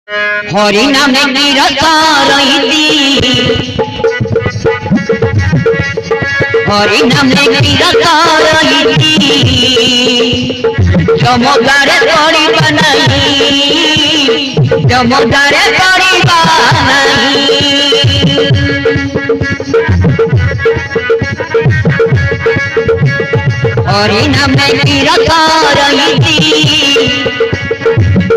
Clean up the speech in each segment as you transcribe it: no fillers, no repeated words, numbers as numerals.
हरि नामे गिरसारईती हरि नामे गिरसारईती जमदारे करिबा नहीं जमदारे करिबा नहीं हरि नामे गिरसारईती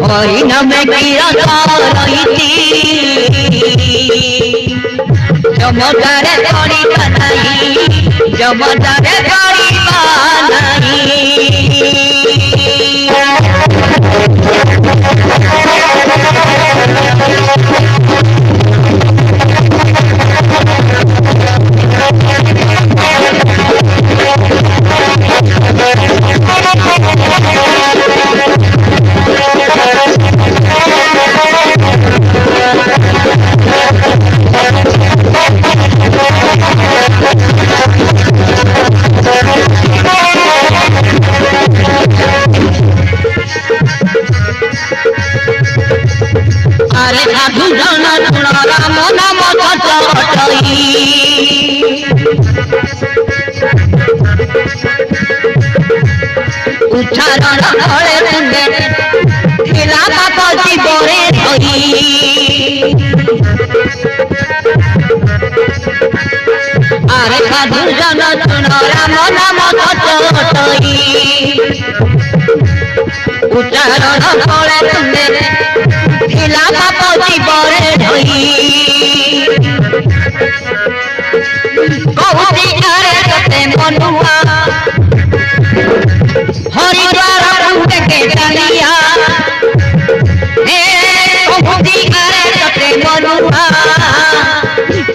हरि नामे गिरसारईती जमदारे करिबा नहीं जमदारे करिबा नहीं अरे साधु जन सुन राम नाम सचटई उच्चारण फले तुंगे थिला पाप जीवरे धई अरे साधु जन सुन राम नाम सचटई उच्चारण फले तुंगे थिला पाप जीवरे धई कहुती अरे तते मनुआ हरिद्वार पुण्य के डालिया हे कहुती अरे तते मनुआ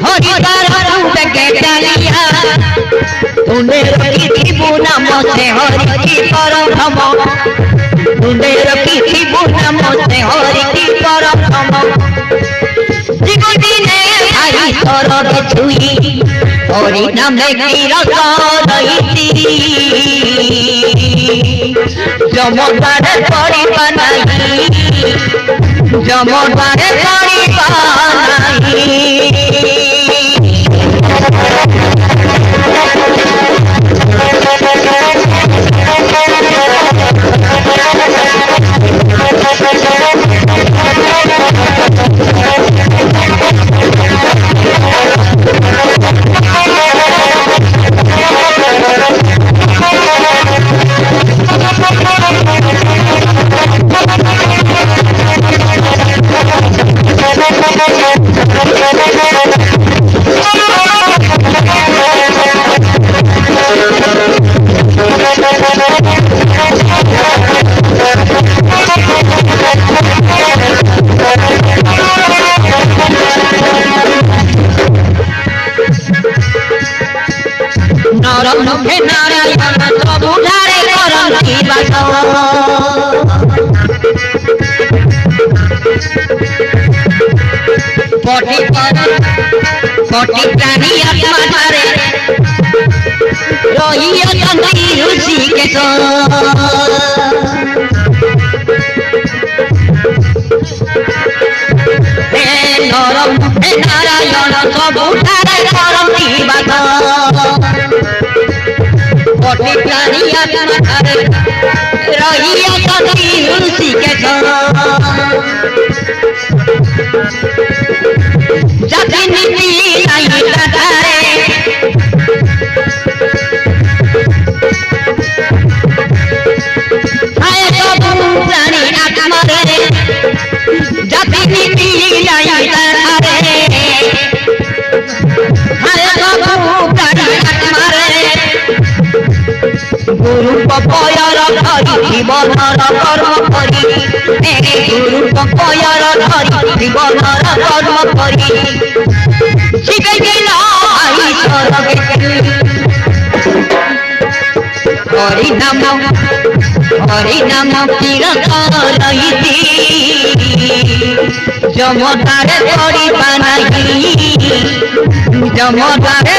हरिद्वार पुण्य के डालिया तूने रखी थी नाम से हरि की परम तूने रखी थी नाम से हरि की परम दिने भाई सरग छुई हरि नामे गिरसारईती जमदारे करिबा नहीं जमदारे करिबा नहीं मुखे नारायण सबु ठारे करंती बास कोटि प्राणी आत्मा ठारे रही अतंती ऋषिकेश हे नर मुखे नारायण सबु ठारे करंती बास कोटि प्राणी आत्मा ठारे रही अतंती ऋषिकेश जाति नीति नहीं ठारे हाय सबु प्राणी आत्मा रे जाति नीति नहीं ठारे हाय सबु प्राणी आत्मा रे गुरु पपयर धरी जीवनर कर्म करी गुरु पपयर धरी जीवनर कर्म करी शिवे गेला ईश्वरगे हरि नाम गिरसारईती जमदारे करिबा नहीं जमदारे